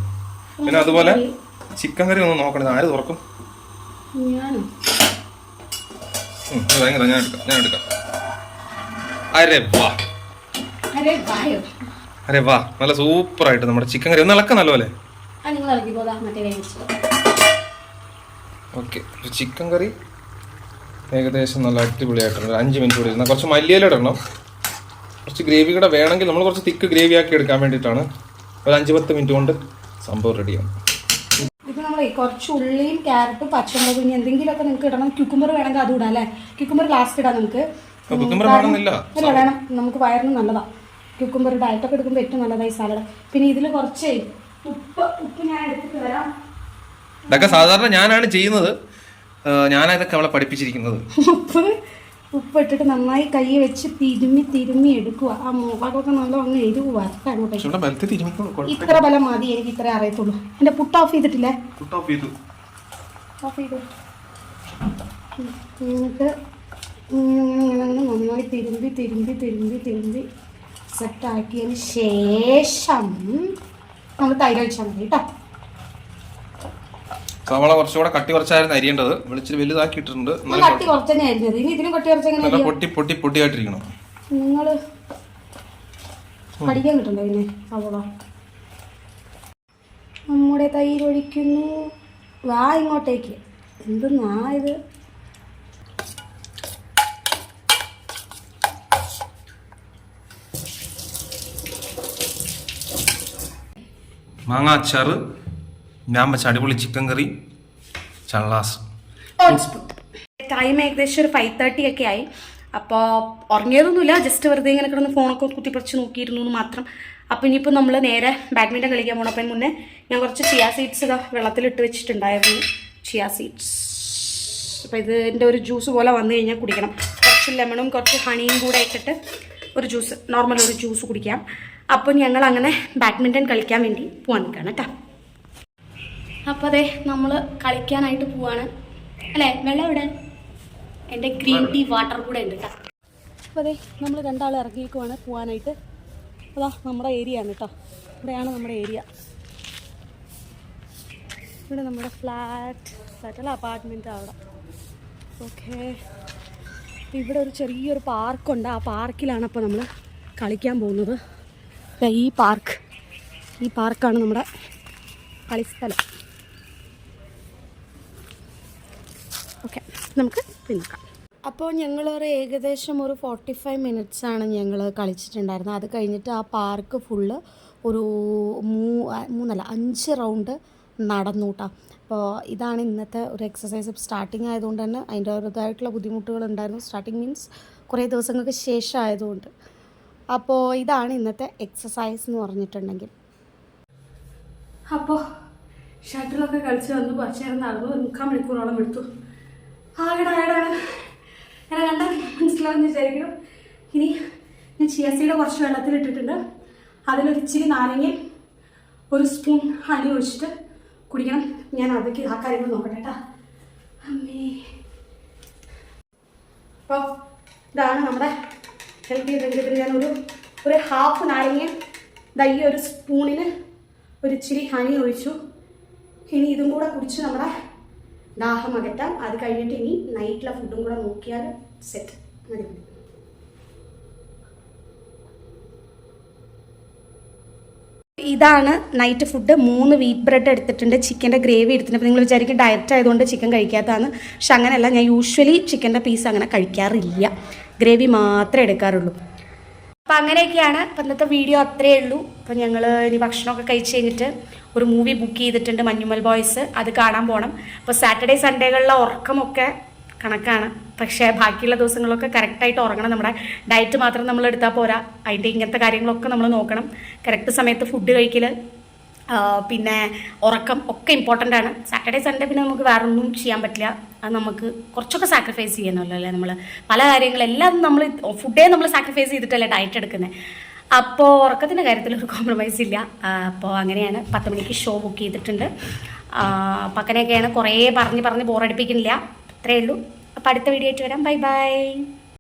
പിന്നെ അതുപോലെ ചിക്കൻ കറി ഒന്ന് നോക്കണം. ആര് തുറക്കും? ഞാനോ? ഭയങ്കര ഞാൻ എടുക്കാം. അരെ വാ അരെ വായോ. അരെ വാ നല്ല സൂപ്പർ ആയിട്ട് നമ്മുടെ ചിക്കൻ കറി ഒന്ന് ഇളക്കം നല്ലപോലെ. നിങ്ങൾ ഇറക്കി പോകാം മറ്റേ വേവിച്ചത്. ഓക്കെ ചിക്കൻ കറി ഏകദേശം നല്ല അടിപൊളിയായിട്ടുണ്ട്. 5 മിനിറ്റ് കൂടി ഇരുന്നാൽ കുറച്ച് മല്ലിയില ഇടണം. കുറച്ച് ഗ്രേവി കൂടെ വേണമെങ്കിൽ നമ്മൾ കുറച്ച് തിക്ക് ഗ്രേവി ആക്കി എടുക്കാൻ വേണ്ടിയിട്ടാണ്. ഒരു 5-10 മിനിറ്റ് കൊണ്ട് സംഭവം റെഡിയാണ്. ഇപ്പൊ നമ്മളെ കുറച്ച് ഉള്ളിയും ക്യാരറ്റും പച്ചമുളകും ഇനി എന്തെങ്കിലുമൊക്കെ നിങ്ങൾക്ക് ഇടണം. ക്യൂക്കുംബർ വേണമെങ്കിൽ അതും ഇടാം അല്ലേ? ക്യൂക്കുംബർ ലാസ്റ്റ് ഇടാം നമുക്ക്. കുക്കുംബർ വേണമെന്നില്ല. അല്ല വേണം, നമുക്ക് വയറിന് നല്ലതാ. ക്യൂക്കുംബർ ഡയറ്റൊക്കെ എടുക്കുമ്പോൾ ഏറ്റവും നല്ലതായി സാലഡ്. പിന്നെ ഇതിൽ കുറച്ച് ഉപ്പ് ഞാൻ എടുത്തിട്ട് വരാം. ഇതൊക്കെ സാധാരണ ഞാനാണ് ചെയ്യുന്നത്. ഞാനതൊക്കെ അവളെ പഠിപ്പിച്ചിരിക്കുന്നത്. ഉപ്പ് ഇട്ടിട്ട് നന്നായി കൈ വെച്ച് തിരുമ്മി എടുക്കുക. ആ മുളകൊക്കെ നല്ല അങ്ങ് എരിവ് വരട്ടാണ്. ഇത്ര ബലം മതി, എനിക്ക് ഇത്ര അറിയത്തുള്ളൂ. എന്റെ പുട്ട് ഓഫ് ചെയ്തിട്ടില്ലേ? ഓഫ് ചെയ്തു. എന്നിട്ട് നന്നായി തിരുമ്പി സെറ്റാക്കിയതിന് ശേഷം നമ്മൾ തൈര് ഒഴിച്ചാൽ മതി കേട്ടോ. സവാള കുറച്ചുകൂടെ കട്ടി കുറച്ചായിരുന്നു അരിയേണ്ടത്. വെളിച്ചിട്ട് വലുതാക്കിയിട്ടുണ്ട്. കട്ടി കുറച്ചന്നെ അരിഞ്ഞത്. ഇനി ഇതിനും കട്ടി കുറച്ചെങ്ങനെ പൊട്ടിയായിട്ടിരിക്കണം. നിങ്ങള് കടിക്കാൻ കിട്ടണ്ടേ പിന്നെ സവാള. നമ്മുടെ തൈര് ഒഴിക്കുന്നു. വാ ഇങ്ങോട്ടേക്ക്. എന്തെന്നാ ഇത്? മാങ്ങാച്ചാറ്, ഞാൻ വെച്ച അടിപൊളി ചിക്കൻ കറി, ചള്ളാസ്. ടൈം ഏകദേശം ഒരു 5:30 ഒക്കെ ആയി. അപ്പോൾ ഉറങ്ങിയതൊന്നുമില്ല, ജസ്റ്റ് വെറുതെ ഇങ്ങനെ കിടന്ന് ഫോണൊക്കെ കുത്തിപ്പറിച്ച് നോക്കിയിരുന്നു എന്ന് മാത്രം. അപ്പോൾ ഇനിയിപ്പോൾ നമ്മൾ നേരെ ബാഡ്മിൻ്റൺ കളിക്കാൻ പോകണം. അപ്പം മുന്നേ ഞാൻ കുറച്ച് ചിയാ സീഡ്സ് വെള്ളത്തിലിട്ട് വെച്ചിട്ടുണ്ടായിരുന്നു. ചിയാ സീഡ്സ് അപ്പോൾ ഇതിൻ്റെ ഒരു ജ്യൂസ് പോലെ വന്നു കഴിഞ്ഞാൽ കുടിക്കണം. കുറച്ച് ലെമണും കുറച്ച് ഹണിയും കൂടെ ഇട്ടിട്ട് ഒരു ജ്യൂസ്, നോർമൽ ഒരു ജ്യൂസ് കുടിക്കാം. അപ്പോൾ ഞങ്ങൾ അങ്ങനെ ബാഡ്മിൻ്റൺ കളിക്കാൻ വേണ്ടി പോകാൻ നിൽക്കുകയാണ് കേട്ടോ. അപ്പോൾ അതെ നമ്മൾ കളിക്കാനായിട്ട് പോവാണ് അല്ലേ? വെള്ളം ഇവിടെ എൻ്റെ ഗ്രീൻ ടീ വാട്ടർ കൂടെ ഉണ്ട് കേട്ടോ. അപ്പോൾ അതെ നമ്മൾ രണ്ടാൾ ഇറങ്ങിയേക്കുവാണ് പോകാനായിട്ട്. അതാ നമ്മുടെ ഏരിയ ആണ് കേട്ടോ. ഇവിടെയാണ് നമ്മുടെ ഏരിയ. ഇവിടെ നമ്മുടെ ഫ്ലാറ്റ് അല്ല അപ്പാർട്ട്മെൻറ്റ് അവിടെ. ഓക്കെ, ഇവിടെ ഒരു ചെറിയൊരു പാർക്കുണ്ട്. ആ പാർക്കിലാണ് അപ്പോൾ നമ്മൾ കളിക്കാൻ പോകുന്നത്. ഈ പാർക്കാണ് നമ്മുടെ കളിസ്ഥലം. ഓക്കെ, നമുക്ക് പിന്നെ കാണാം. അപ്പോൾ ഞങ്ങളൊരു ഏകദേശം ഒരു 45 മിനിറ്റ്സാണ് ഞങ്ങൾ കളിച്ചിട്ടുണ്ടായിരുന്നത്. അത് കഴിഞ്ഞിട്ട് ആ പാർക്ക് ഫുള്ള് ഒരു 5 റൗണ്ട് നടന്നു കേട്ടോ. അപ്പോൾ ഇതാണ് ഇന്നത്തെ ഒരു എക്സസൈസ്. സ്റ്റാർട്ടിങ് ആയതുകൊണ്ട് തന്നെ അതിൻ്റെ ഒരുതായിട്ടുള്ള ബുദ്ധിമുട്ടുകളുണ്ടായിരുന്നു. സ്റ്റാർട്ടിങ് മീൻസ് കുറേ ദിവസങ്ങൾക്ക് ശേഷം ആയതുകൊണ്ട്. അപ്പോൾ ഇതാണ് ഇന്നത്തെ എക്സസൈസ് എന്ന് പറഞ്ഞിട്ടുണ്ടെങ്കിൽ. അപ്പോൾ ഷട്ടിലൊക്കെ കളിച്ച് വന്ന് കുറച്ച് നേരം നടന്നു. 3/4 മണിക്കൂറോളം എടുത്തു. ആകടാണ് എന്നെ കണ്ടാൽ മനസ്സിലാവുമെന്ന് വിചാരിക്കണം. ഇനി ഞാൻ ചിയാസീഡ് കുറച്ച് വെള്ളത്തിലിട്ടിട്ടുണ്ട്. അതിലൊരു ഇച്ചിരി നാരങ്ങയും ഒരു സ്പൂൺ ഹണി ഒഴിച്ചിട്ട് കുടിക്കണം. ഞാൻ അതൊക്കെ ആ കാര്യങ്ങൾ നോക്കട്ടെ കേട്ടോ. അമ്മേ, അപ്പോൾ ഇതാണ് നമ്മുടെ ഹെൽത്തി ഡ്രിങ്ക്. ഞാൻ ഒരു ഹാഫ് നാരങ്ങ ഈ ഒരു സ്പൂണിന് ഒരു ഇച്ചിരി ഹണി ഒഴിച്ചു. ഇനി ഇതും കൂടെ കുടിച്ച് നമ്മുടെ ദാഹം അകറ്റാം. അത് കഴിഞ്ഞിട്ട് ഇനി നൈറ്റിലെ ഫുഡും കൂടെ നോക്കിയാൽ സെറ്റ്. മതി. ഇതാണ് നൈറ്റ് ഫുഡ്. 3 വീറ്റ് ബ്രെഡ് എടുത്തിട്ടുണ്ട്. ചിക്കൻ്റെ ഗ്രേവി എടുത്തിട്ടുണ്ട്. അപ്പോൾ നിങ്ങൾ വിചാരിക്കും ഡയറ്റ് ആയതുകൊണ്ട് ചിക്കൻ കഴിക്കാത്തതാണ്. പക്ഷെ അങ്ങനെയല്ല, ഞാൻ യൂഷ്വലി ചിക്കൻ്റെ പീസ് അങ്ങനെ കഴിക്കാറില്ല. ഗ്രേവി മാത്രമേ എടുക്കാറുള്ളൂ. അപ്പോൾ അങ്ങനെയൊക്കെയാണ്. അപ്പോൾ ഇന്നത്തെ വീഡിയോ അത്രയേ ഉള്ളൂ. അപ്പോൾ ഞങ്ങൾ ഇനി ഭക്ഷണമൊക്കെ കഴിച്ച് കഴിഞ്ഞിട്ട് ഒരു മൂവി ബുക്ക് ചെയ്തിട്ടുണ്ട്, മഞ്ഞുമൽ ബോയ്സ്. അത് കാണാൻ പോകണം. അപ്പോൾ സാറ്റർഡേ സൺഡേകളിലെ ഉറക്കമൊക്കെ കണക്കാണ്. പക്ഷേ ബാക്കിയുള്ള ദിവസങ്ങളൊക്കെ കറക്റ്റായിട്ട് ഉറങ്ങണം. നമ്മുടെ ഡയറ്റ് മാത്രം നമ്മൾ എടുത്താൽ പോരാ. അതിൻ്റെ ഇങ്ങനത്തെ കാര്യങ്ങളൊക്കെ നമ്മൾ നോക്കണം. കറക്റ്റ് സമയത്ത് ഫുഡ് കഴിക്കൽ, പിന്നെ ഉറക്കം ഒക്കെ ഇമ്പോർട്ടൻ്റ് ആണ്. സാറ്റർഡേ സൺഡേ പിന്നെ നമുക്ക് വേറെ ഒന്നും ചെയ്യാൻ പറ്റില്ല. അത് നമുക്ക് കുറച്ചൊക്കെ സാക്രിഫൈസ് ചെയ്യണമല്ലോ അല്ലേ? നമ്മൾ പല കാര്യങ്ങളെല്ലാം നമ്മൾ ഫുഡേ നമ്മൾ സാക്രിഫൈസ് ചെയ്തിട്ടല്ലേ ഡയറ്റ് എടുക്കുന്നത്. അപ്പോൾ ഉറക്കത്തിൻ്റെ കാര്യത്തിൽ ഒരു കോംപ്രമൈസ് ഇല്ല. അപ്പോൾ അങ്ങനെയാണ്. 10 മണിക്ക് ഷോ ബുക്ക് ചെയ്തിട്ടുണ്ട്. അപ്പം അങ്ങനെയൊക്കെയാണ്. കുറേ പറഞ്ഞ് ബോറടിപ്പിക്കുന്നില്ല. അത്രയേ ഉള്ളൂ. അപ്പോൾ അടുത്ത വീഡിയോ ആയിട്ട് വരാം. Bye bye.